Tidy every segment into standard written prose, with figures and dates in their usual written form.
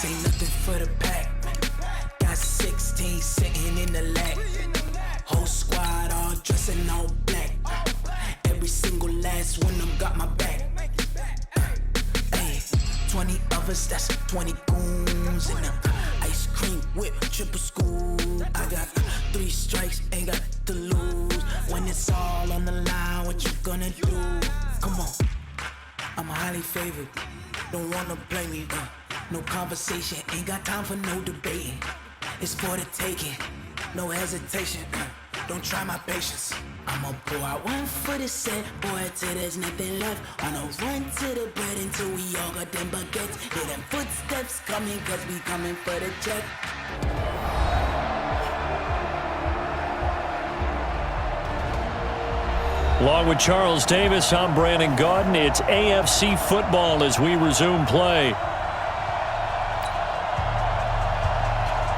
This ain't nothing for the pack. Got 16 sitting in the lag. Whole squad all dressing all black. Every single last one of them got my back. Hey, 20 of us, that's 20 goons in the ice cream whip, triple scoop. I got 3 strikes, ain't got to lose. When it's all on the line, what you gonna do? Come on, I'm highly favored. Don't wanna play me, no conversation, ain't got time for no debating. It's for the taking, no hesitation, don't try my patience. I'ma pour out one for the set, boy, till there's nothing left. On a run to the bread until we all got them baguettes. Hear them footsteps coming, cause we coming for the check. Along with Charles Davis, I'm Brandon Gaudin. It's AFC football as we resume play.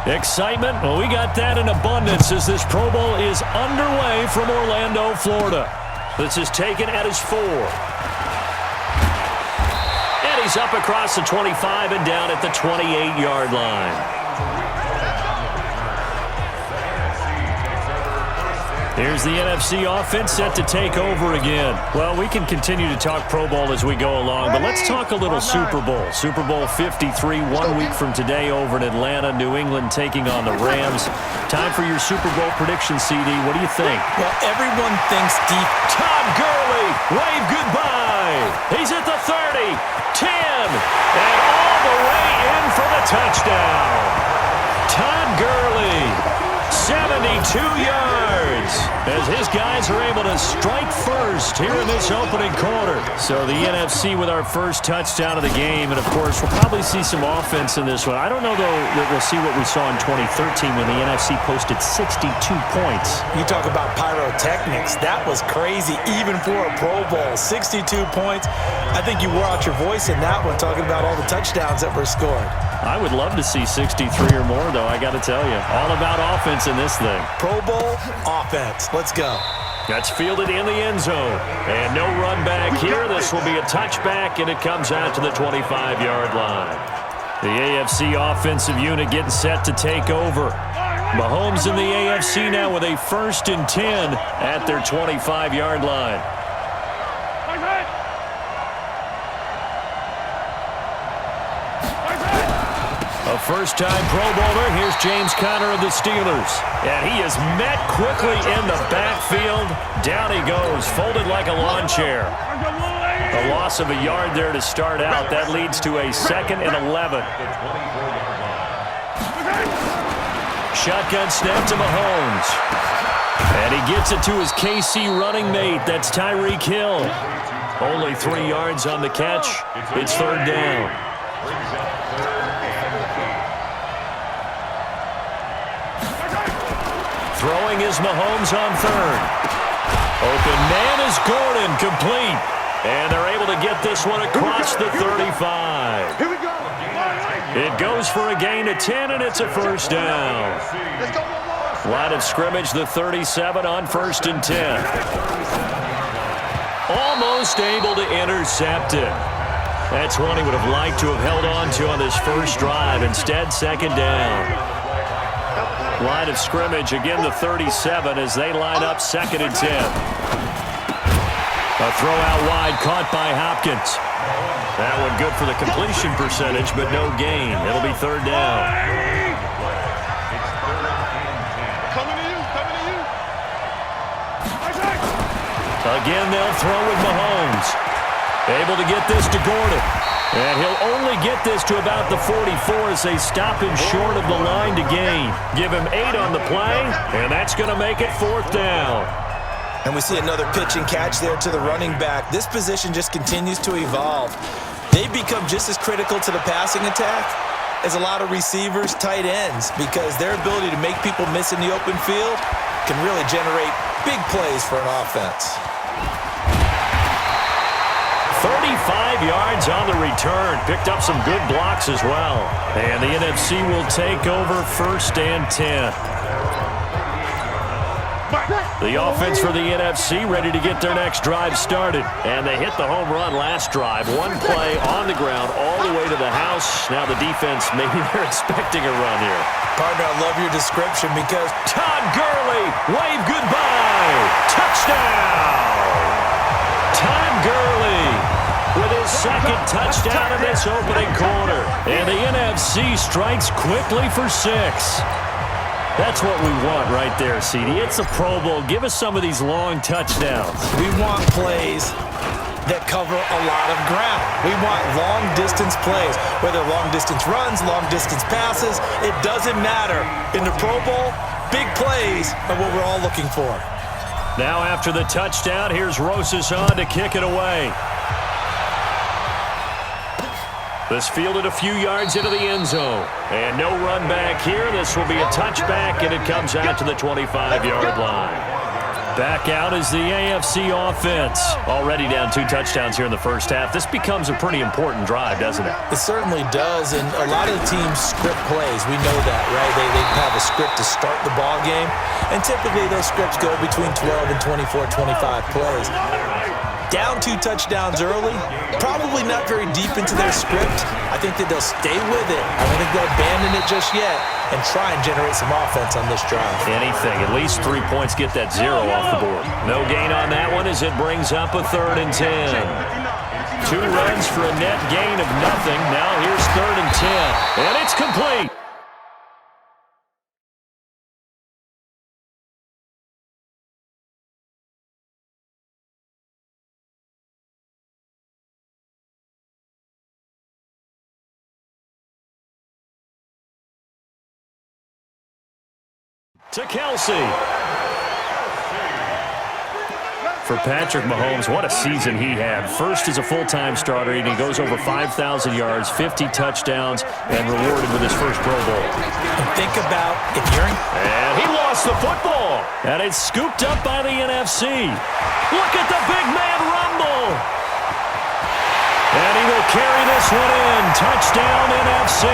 Excitement? Well, we got that in abundance as this Pro Bowl is underway from Orlando, Florida. This is taken at his 4. And he's up across the 25 and down at the 28-yard line. Here's the NFC offense set to take over again. Well, we can continue to talk Pro Bowl as we go along, but let's talk a little Super Bowl. Super Bowl 53, 1 week from today over in Atlanta. New England taking on the Rams. Time for your Super Bowl prediction, CD. What do you think? Well, everyone thinks deep. Todd Gurley, wave goodbye. He's at the 30, 10, and all the way in for the touchdown. Todd Gurley, 72 yards, as his guys are able to strike first here in this opening quarter. So the NFC with our first touchdown of the game, and of course we'll probably see some offense in this one. I don't know though that we'll see what we saw in 2013 when the NFC posted 62 points. You talk about pyrotechnics. That was crazy even for a Pro Bowl. 62 points. I think you wore out your voice in that one talking about all the touchdowns that were scored. I would love to see 63 or more, though, I got to tell you. All about offense in this thing. Pro Bowl offense. Let's go. That's fielded in the end zone. And no run back here. This will be a touchback, and it comes out to the 25-yard line. The AFC offensive unit getting set to take over. Mahomes in the AFC now with a 1st and 10 at their 25-yard line. A first-time Pro Bowler. Here's James Conner of the Steelers. And he is met quickly in the backfield. Down he goes, folded like a lawn chair. A loss of a yard there to start out. That leads to a 2nd and 11. Shotgun snap to Mahomes. And he gets it to his KC running mate. That's Tyreek Hill. Only 3 yards on the catch. It's 3rd down. Throwing is Mahomes on 3rd. Open man is Gordon, complete. And they're able to get this one across the 35. Here we go. It goes for a gain of 10, and it's a 1st down. Let's go. Line of scrimmage, the 37 on 1st and 10. Almost able to intercept it. That's one he would have liked to have held on to on this first drive. Instead, 2nd down. Line of scrimmage, again the 37 as they line up 2nd and 10. A throw out wide caught by Hopkins. That one good for the completion percentage, but no gain. It'll be 3rd down. Coming to you. Again, they'll throw with Mahomes. Able to get this to Gordon. And he'll only get this to about the 44 as they stop him short of the line to gain. Give him 8 on the play, and that's going to make it 4th down. And we see another pitch and catch there to the running back. This position just continues to evolve. They've become just as critical to the passing attack as a lot of receivers, tight ends, because their ability to make people miss in the open field can really generate big plays for an offense. 35 yards on the return. Picked up some good blocks as well. And the NFC will take over 1st and 10. The offense for the NFC ready to get their next drive started. And they hit the home run last drive. One play on the ground all the way to the house. Now the defense, maybe they're expecting a run here. Partner, I love your description because Todd Gurley, wave goodbye. Touchdown. Todd Gurley with his second touchdown in this opening quarter. And the NFC strikes quickly for 6. That's what we want right there, CD. It's a Pro Bowl. Give us some of these long touchdowns. we want plays that cover a lot of ground. We want long-distance plays, whether long-distance runs, long-distance passes. It doesn't matter. In the Pro Bowl, big plays are what we're all looking for. Now after the touchdown, here's Rosas on to kick it away. This fielded a few yards into the end zone. And no run back here. This will be a touchback, and it comes out to the 25-yard line. Back out is the AFC offense. Already down 2 touchdowns here in the first half. This becomes a pretty important drive, doesn't it? It certainly does, and a lot of the teams script plays. We know that, right? They have a script to start the ball game, and typically those scripts go between 12 and 24, 25 plays. Down 2 touchdowns early, probably not very deep into their script. I think that they'll stay with it. I don't think they'll abandon it just yet and try and generate some offense on this drive. Anything. At least 3 points get that 0 off the board. No gain on that one as it brings up a 3rd and 10. 2 runs for a net gain of nothing. Now here's 3rd and 10. And it's complete. To Kelsey. For Patrick Mahomes, what a season he had. First as a full-time starter, and he goes over 5,000 yards, 50 touchdowns, and rewarded with his first Pro Bowl. And think about if you're in... And he lost the football. And it's scooped up by the NFC. Look at the big man rumble. And he will carry this one in. Touchdown NFC.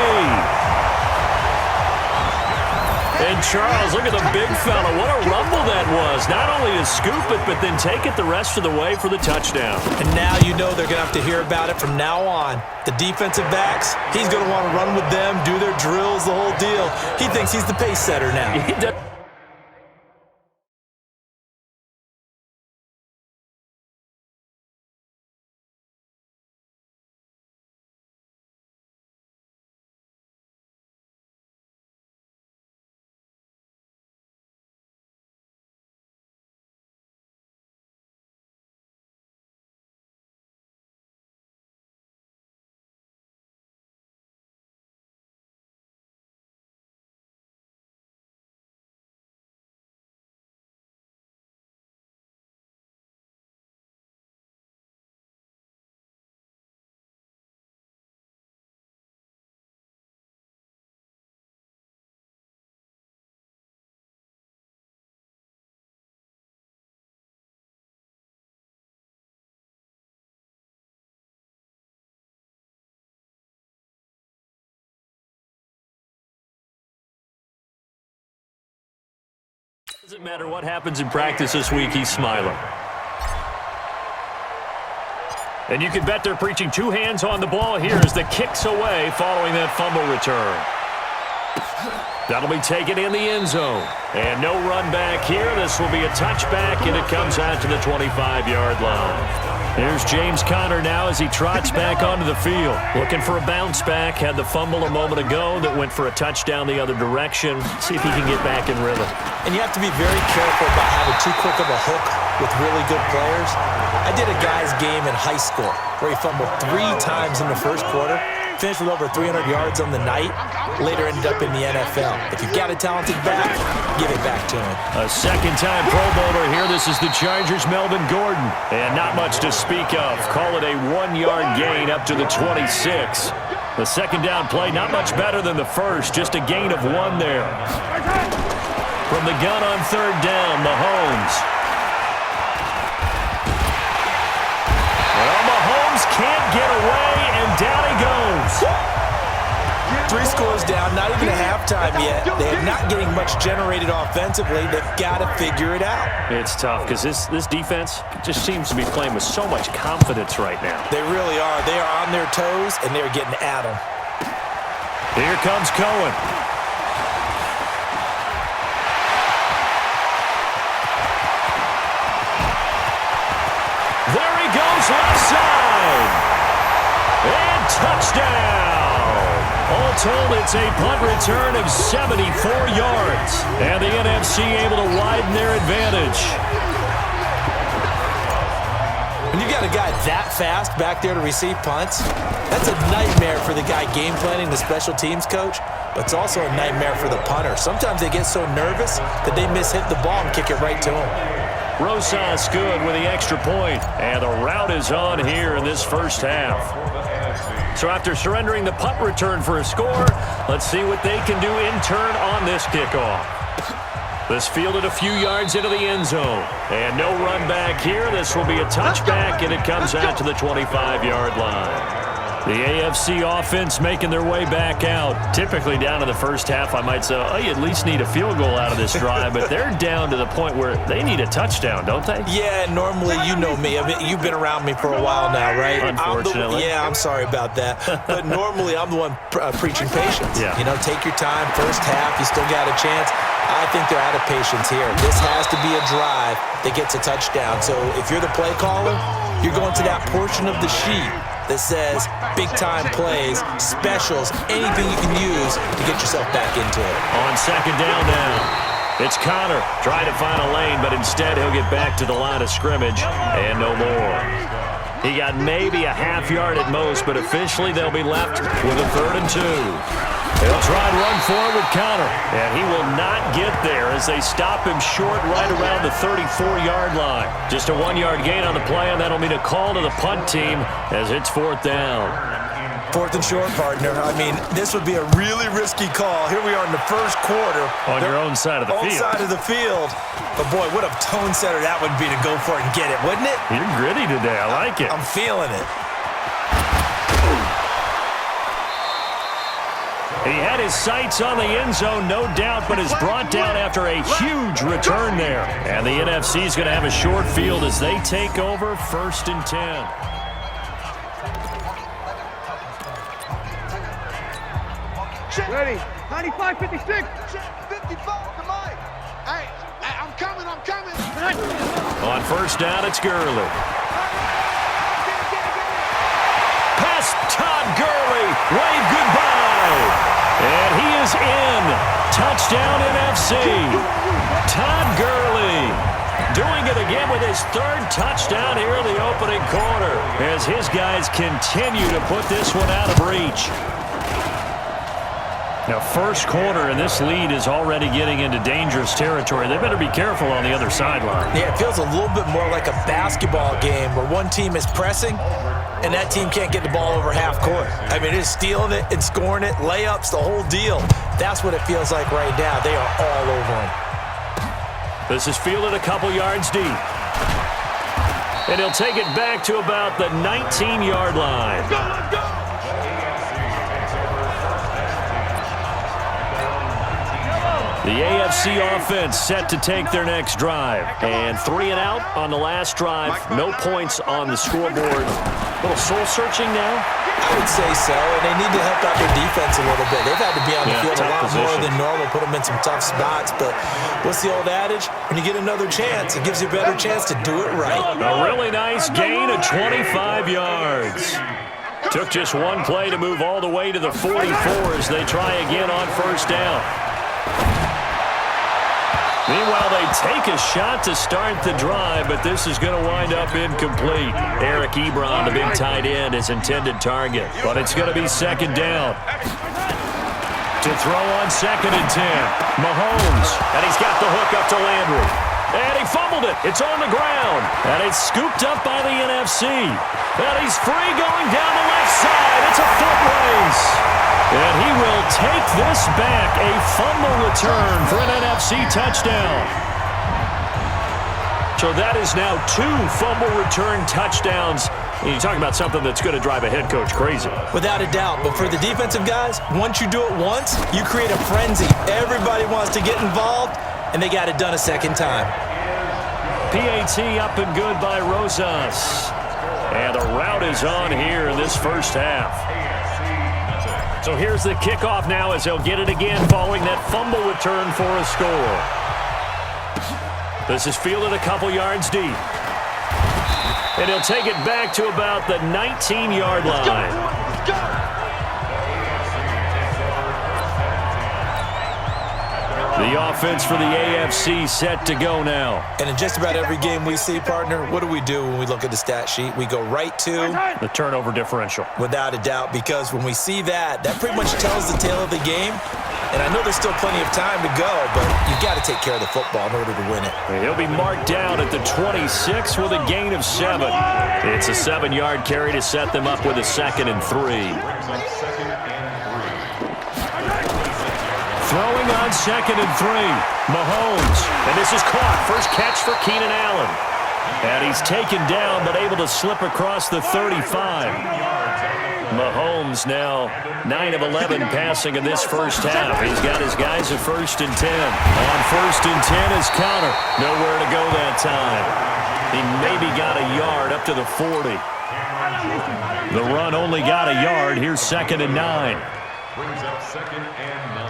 And Charles, look at the big fella. What a rumble that was. Not only to scoop it, but then take it the rest of the way for the touchdown. And now you know they're going to have to hear about it from now on. The defensive backs, he's going to want to run with them, do their drills, the whole deal. He thinks he's the pace setter now. He does. Doesn't matter what happens in practice this week, he's smiling. And you can bet they're preaching 2 hands on the ball here as the kick's away following that fumble return. That'll be taken in the end zone. And no run back here. This will be a touchback, and it comes out to the 25-yard line. Here's James Conner now as he trots back onto the field. Looking for a bounce back. Had the fumble a moment ago that went for a touchdown the other direction. See if he can get back in rhythm. And you have to be very careful about having too quick of a hook with really good players. I did a guy's game in high school where he fumbled 3 times in the first quarter, finished with over 300 yards on the night, later ended up in the NFL. If you've got a talented back, give it back to him. A second-time Pro Bowler here. This is the Chargers' Melvin Gordon. And not much to speak of. Call it a 1-yard gain up to the 26. The second down play, not much better than the first. Just a gain of 1 there. From the gun on 3rd down, Mahomes. Well, Mahomes can't get away, and down he goes. 3 scores down, not even a halftime yet. They're not getting much generated offensively. They've got to figure it out. It's tough because this defense just seems to be playing with so much confidence right now. They really are. They are on their toes, and they're getting at them. Here comes Cohen. There he goes, left side. And touchdown. All told, it's a punt return of 74 yards. And the NFC able to widen their advantage. When you got a guy that fast back there to receive punts, that's a nightmare for the guy game planning, the special teams coach, but it's also a nightmare for the punter. Sometimes they get so nervous that they miss-hit the ball and kick it right to him. Rosas good with the extra point, and the route is on here in this first half. So after surrendering the punt return for a score, let's see what they can do in turn on this kickoff. This fielded a few yards into the end zone. And no run back here. This will be a touchback, and it comes out to the 25-yard line. The AFC offense making their way back out. Typically down in the first half, I might say, oh, you at least need a field goal out of this drive, but they're down to the point where they need a touchdown, don't they? Yeah, normally, you know me. I mean, you've been around me for a while now, right? Unfortunately. I'm sorry about that. But normally, I'm the one preaching patience. Yeah. You know, take your time. First half, you still got a chance. I think they're out of patience here. This has to be a drive that gets a touchdown. So if you're the play caller, you're going to that portion of the sheet that says big-time plays, specials, anything you can use to get yourself back into it. On second down now, it's Connor trying to find a lane, but instead he'll get back to the line of scrimmage and no more. He got maybe a half yard at most, but officially they'll be left with a 3rd and 2. They'll try and run forward with Connor, and he will not get there as they stop him short right around the 34-yard line. Just a 1-yard gain on the play, and that'll mean a call to the punt team as it's 4th down. 4th and short, partner. I mean, this would be a really risky call. Here we are in the first quarter. On your own side of the field. Own side of the field. But, boy, what a tone setter that would be to go for it and get it, wouldn't it? You're gritty today. I like it. I'm feeling it. He had his sights on the end zone, no doubt, but is brought down after a huge return there. And the NFC is going to have a short field as they take over 1st and 10. Ready. 95, 56. 55 to Mike. Hey, I'm coming. On first down, it's Gurley. Pass Todd Gurley. Wave goodbye. And he is in. Touchdown NFC. Todd Gurley doing it again with his 3rd touchdown here in the opening quarter as his guys continue to put this one out of reach. Now, first quarter, and this lead is already getting into dangerous territory. They better be careful on the other sideline. Yeah, it feels a little bit more like a basketball game where one team is pressing and that team can't get the ball over half court. I mean, it's stealing it and scoring it, layups, the whole deal. That's what it feels like right now. They are all over him. This is fielded a couple yards deep. And he'll take it back to about the 19-yard line. Let's go. The AFC offense set to take their next drive. And 3 and out on the last drive. No points on the scoreboard. A little soul-searching now? I would say so, and they need to help out their defense a little bit. They've had to be on the field a lot more than normal, put them in some tough spots. But what's the old adage? When you get another chance, it gives you a better chance to do it right. A really nice gain of 25 yards. Took just one play to move all the way to the 44 as they try again on first down. Meanwhile, they take a shot to start the drive, but this is going to wind up incomplete. Eric Ebron, the big tight end, his intended target. But it's going to be second down. To throw on 2nd and 10. Mahomes, and he's got the hook up to Landry. And he fumbled it. It's on the ground. And it's scooped up by the NFC. And he's free going down the left side. It's a foot race. And he will take this back. A fumble return for an NFC touchdown. So that is now 2 fumble return touchdowns You talk about something that's going to drive a head coach crazy. Without a doubt. But for the defensive guys, once you do it once, you create a frenzy. Everybody wants to get involved, and they got it done a second time. PAT up and good by Rosas. And the route is on here in this first half. So here's the kickoff now as they'll get it again following that fumble return for a score. This is fielded a couple yards deep. And he'll take it back to about the 19-yard line. Let's go. The offense for the AFC set to go now. And in just about every game we see, partner, what do when we look at the stat sheet? We go right to the turnover differential. Without a doubt, because when we see that pretty much tells the tale of the game. And I know there's still plenty of time to go, but you've got to take care of the football in order to win it. He'll be marked down at the 26 with a gain of 7. It's a 7-yard carry to set them up with a 2nd and 3. Throwing on 2nd and 3. Mahomes. And this is caught. First catch for Keenan Allen. And he's taken down but able to slip across the 35. Mahomes now 9 of 11 passing in this first half. He's got his guys at 1st and 10. On 1st and 10 is Connor. Nowhere to go that time. He maybe got a yard up to the 40. The run only got a yard. Here's 2nd and 9. Brings up 2nd and 9.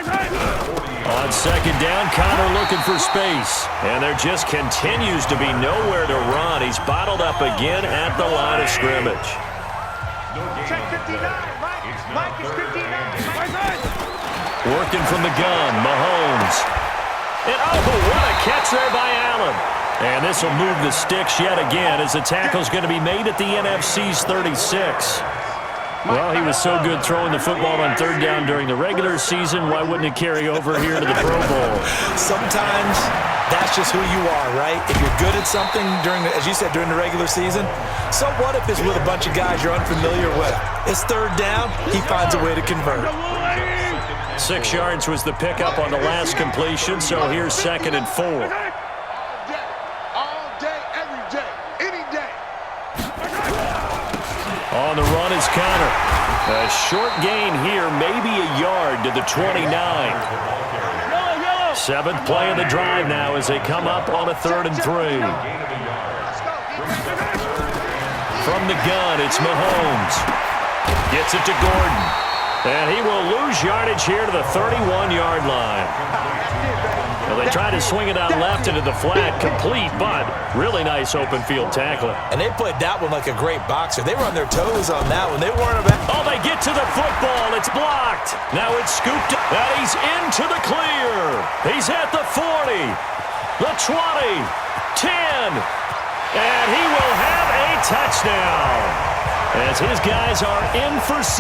On 2nd down, Connor looking for space. And there just continues to be nowhere to run. He's bottled up again at the line of scrimmage. Check 59, Mike is 59. Working from the gun, Mahomes. And what a catch there by Allen. And this will move the sticks yet again as the tackle's going to be made at the NFC's 36. Well, he was so good throwing the football on 3rd down during the regular season. Why wouldn't it carry over here to the Pro Bowl? Sometimes that's just who you are, right? If you're good at something as you said, during the regular season, so what if it's with a bunch of guys you're unfamiliar with? It's 3rd down. He finds a way to convert. 6 yards was the pickup on the last completion, so here's 2nd and 4. All day, every day, any day. On the run is Connor. A short gain here, maybe a yard to the 29. 7th play of the drive now as they come up on a 3rd and 3. From the gun, it's Mahomes. Gets it to Gordon. And he will lose yardage here to the 31-yard line. Well, they tried to swing it out left into the flat, complete, but really nice open field tackling. And they played that one like a great boxer. They were on their toes on that one. They weren't about... Oh, they get to the football. It's blocked. Now it's scooped up. And he's into the clear. He's at the 40, the 20, 10, and he will have a touchdown. As his guys are in for 6,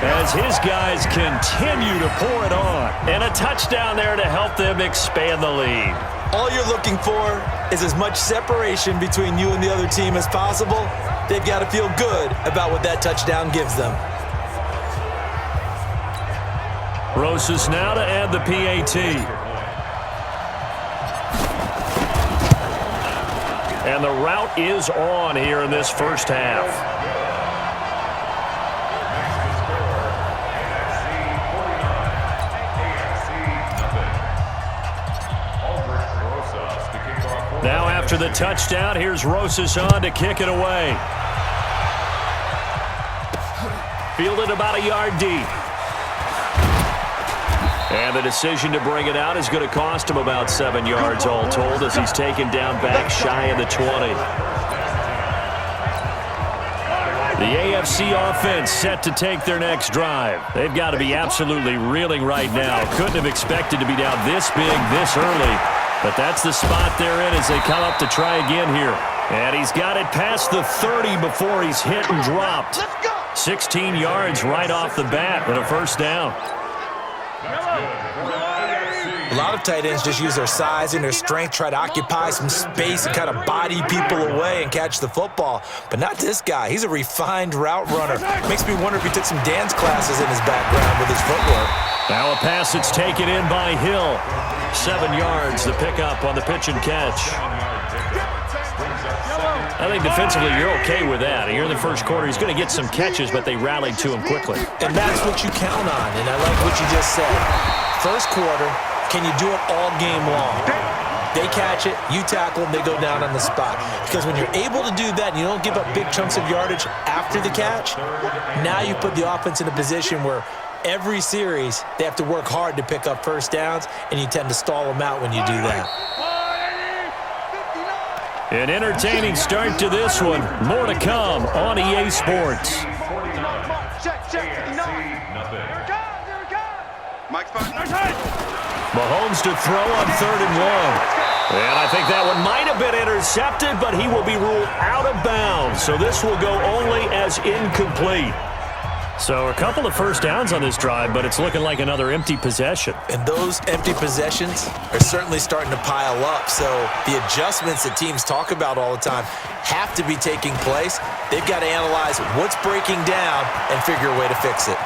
as his guys continue to pour it on. And a touchdown there to help them expand the lead. All you're looking for is as much separation between you and the other team as possible. They've got to feel good about what that touchdown gives them. Rosas now to add the PAT. And the route is on here in this first half. Now after the touchdown, here's Rosas on to kick it away. Fielded about a yard deep. And the decision to bring it out is going to cost him about 7 yards all told as he's taken down back shy of the 20. The AFC offense set to take their next drive. They've got to be absolutely reeling right now. Couldn't have expected to be down this big this early. But that's the spot they're in as they come up to try again here. And he's got it past the 30 before he's hit and dropped. 16 yards right off the bat and a 1st down. A lot of tight ends just use their size and their strength, try to occupy some space and kind of body people away and catch the football. But not this guy. He's a refined route runner. Makes me wonder if he took some dance classes in his background with his footwork. Now a pass that's taken in by Hill. 7 yards, the pickup on the pitch and catch. I think defensively you're okay with that. Here in the first quarter, he's going to get some catches, but they rallied to him quickly. And that's what you count on, and I like what you just said. First quarter, can you do it all game long? They catch it, you tackle them, they go down on the spot. Because when you're able to do that and you don't give up big chunks of yardage after the catch, now you put the offense in a position where every series they have to work hard to pick up first downs, and you tend to stall them out when you do that. An entertaining start to this one. More to come on EA Sports. Mahomes to throw on 3rd and 1. And I think that one might have been intercepted, but he will be ruled out of bounds. So this will go only as incomplete. So a couple of first downs on this drive, but it's looking like another empty possession. And those empty possessions are certainly starting to pile up. So the adjustments that teams talk about all the time have to be taking place. They've got to analyze what's breaking down and figure a way to fix it.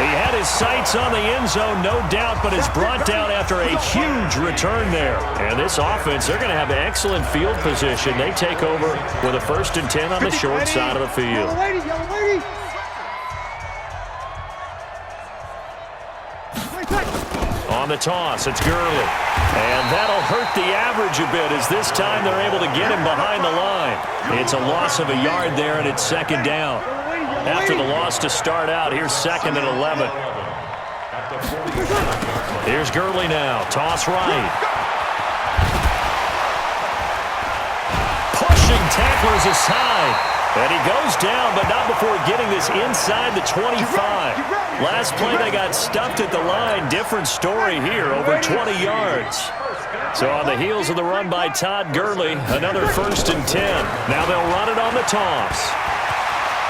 He had his sights on the end zone, no doubt, but is brought down after a huge return there. And this offense, they're going to have excellent field position. They take over with a 1st and 10 on the short side of the field. On the toss, it's Gurley. And that'll hurt the average a bit as this time they're able to get him behind the line. It's a loss of a yard there, and it's 2nd down. After the loss to start out, here's 2nd and 11. Here's Gurley now. Toss right. Pushing tacklers aside. And he goes down, but not before getting this inside the 25. Last play, they got stuffed at the line. Different story here, over 20 yards. So on the heels of the run by Todd Gurley, another 1st and 10. Now they'll run it on the toss.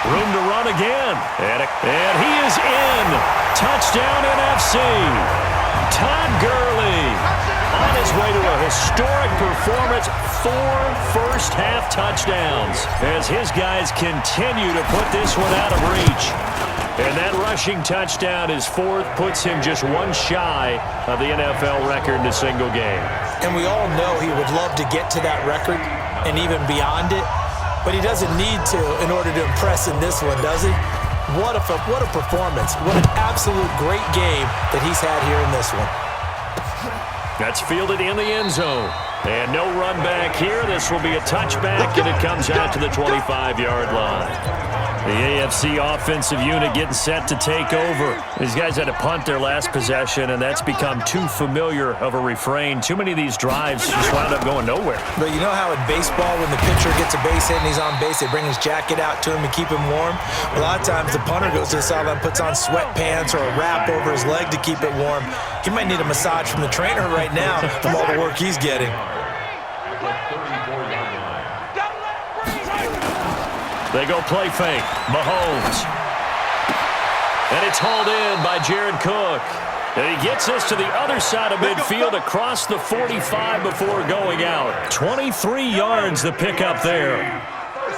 Room to run again. And he is in. Touchdown NFC. Todd Gurley on his way to a historic performance. 4 first-half touchdowns as his guys continue to put this one out of reach. And that rushing touchdown is 4th, puts him just one shy of the NFL record in a single game. And we all know he would love to get to that record and even beyond it. But he doesn't need to in order to impress in this one, does he? What a performance. What an absolute great game that he's had here in this one. That's fielded in the end zone. And no run back here. This will be a touchback, and it comes out to the 25-yard line. The AFC offensive unit getting set to take over. These guys had to punt their last possession, and that's become too familiar of a refrain. Too many of these drives just wound up going nowhere. But you know how in baseball, when the pitcher gets a base hit and he's on base, they bring his jacket out to him to keep him warm? A lot of times the punter goes to the sideline, puts on sweatpants or a wrap over his leg to keep it warm. He might need a massage from the trainer right now from all the work he's getting. They go play fake. Mahomes. And it's hauled in by Jared Cook. And he gets us to the other side of midfield across the 45 before going out. 23 yards the pickup there.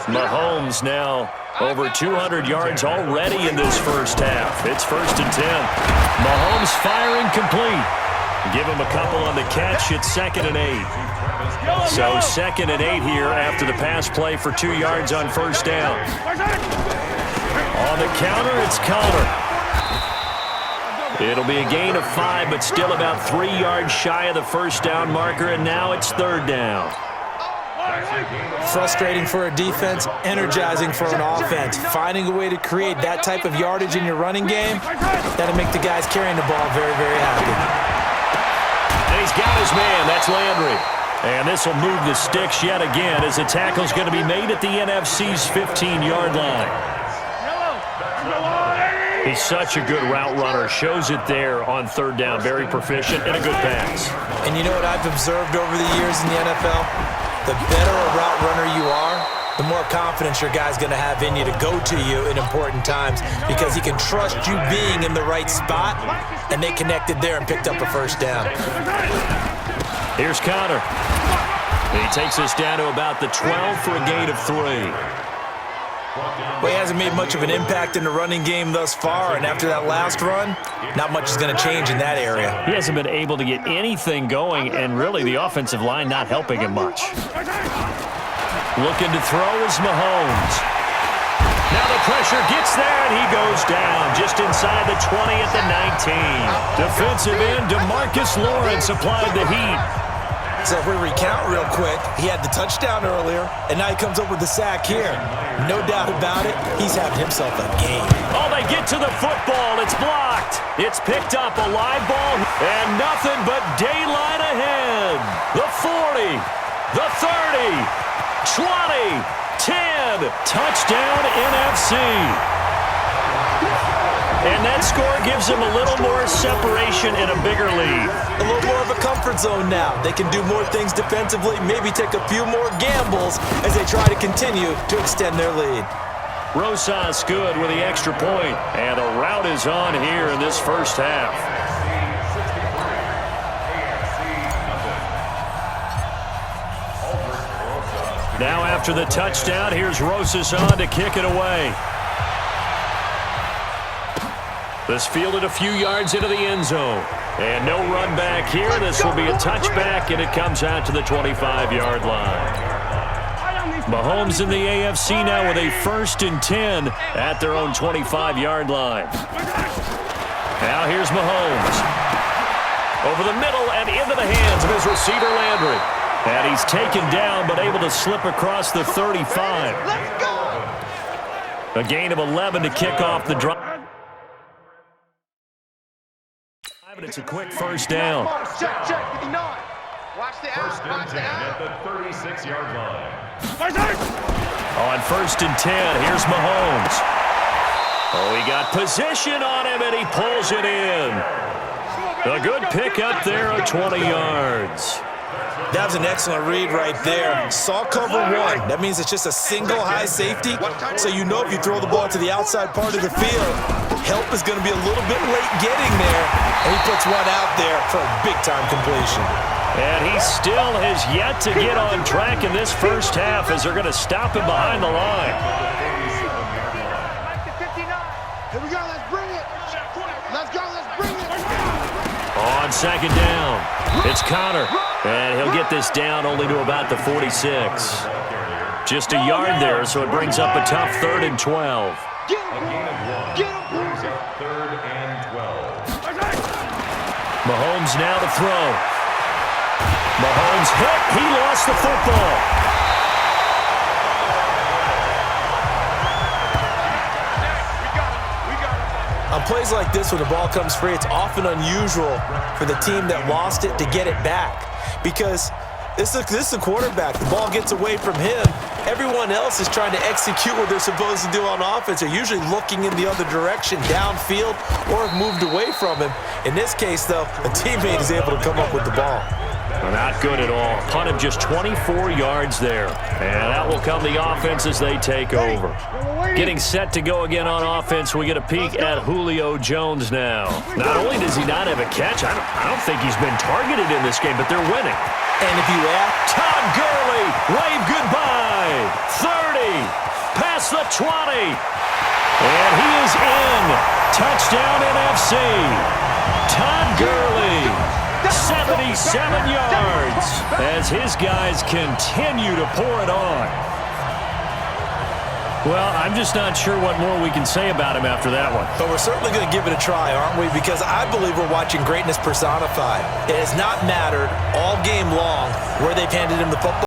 Mahomes now over 200 yards already in this first half. It's 1st and 10. Mahomes firing complete. Give him a couple on the catch. It's 2nd and 8. So 2nd and 8 here after the pass play for 2 yards on 1st down. On the counter, it's Connor. It'll be a gain of 5, but still about 3 yards shy of the 1st down marker, and now it's 3rd down. Frustrating for a defense, energizing for an offense. Finding a way to create that type of yardage in your running game, that'll make the guys carrying the ball very, very happy. And he's got his man. That's Landry. And this will move the sticks yet again as the tackle's going to be made at the NFC's 15-yard line. He's such a good route runner. Shows it there on 3rd down. Very proficient and a good pass. And you know what I've observed over the years in the NFL? The better a route runner you are, the more confidence your guy's going to have in you to go to you in important times because he can trust you being in the right spot, and they connected there and picked up a 1st down. Here's Connor. He takes us down to about the 12 for a gain of 3. Well, he hasn't made much of an impact in the running game thus far, and after that last run, not much is going to change in that area. He hasn't been able to get anything going, and really the offensive line not helping him much. Looking to throw is Mahomes. Now the pressure gets there, and he goes down just inside the 20 at the 19. Defensive end DeMarcus Lawrence applied the heat. So if we recount real quick, he had the touchdown earlier, and now he comes up with the sack here. No doubt about it, he's having himself a game. Oh, they get to the football. It's blocked. It's picked up, a live ball, and nothing but daylight ahead. The 40, the 30, 20, 10. Touchdown NFC. And that score gives them a little more separation in a bigger lead. A little more of a comfort zone now. They can do more things defensively, maybe take a few more gambles as they try to continue to extend their lead. Rosas good with the extra point, and a rout is on here in this first half. Now after the touchdown, here's Rosas on to kick it away. This fielded a few yards into the end zone. And no run back here. This will be a touchback, and it comes out to the 25-yard line. Mahomes in the AFC now with a 1st and 10 at their own 25-yard line. Now here's Mahomes. Over the middle and into the hands of his receiver Landry. And he's taken down but able to slip across the 35. A gain of 11 to kick off the drive. It's a quick first down. Check, 59. Watch the out. First and 10 at the 36-yard line. On 1st and 10, here's Mahomes. Oh, he got position on him, and he pulls it in. A good pickup there of 20 yards. That was an excellent read right there. Saw cover one. That means it's just a single high safety. So you know if you throw the ball to the outside part of the field, help is going to be a little bit late getting there. And he puts one out there for a big-time completion. And he still has yet to get on track in this first half as they're going to stop him behind the line. Here we go, let's bring it. Let's go, let's bring it. On 2nd down, it's Connor. And he'll get this down only to about the 46. Just a yard there, so it brings up a tough 3rd and 12. Get him. Get him. 3rd and 12. Mahomes now to throw. Mahomes hit. He lost the football. On plays like this, when the ball comes free, it's often unusual for the team that lost it to get it back. Because this is a quarterback. The ball gets away from him. Everyone else is trying to execute what they're supposed to do on offense. They're usually looking in the other direction, downfield, or have moved away from him. In this case, though, a teammate is able to come up with the ball. Not good at all. Punted just 24 yards there. And that will come the offense as they take over. Getting set to go again on offense, we get a peek at Julio Jones now. Not only does he not have a catch, I don't think he's been targeted in this game, but they're winning. And if you ask, Todd Gurley, wave goodbye. 30, past the 20. And he is in. Touchdown NFC. Todd Gurley. 77 yards as his guys continue to pour it on. Well, I'm just not sure what more we can say about him after that one. But we're certainly going to give it a try, aren't we? Because I believe we're watching greatness personified. It has not mattered all game long where they've handed him the football.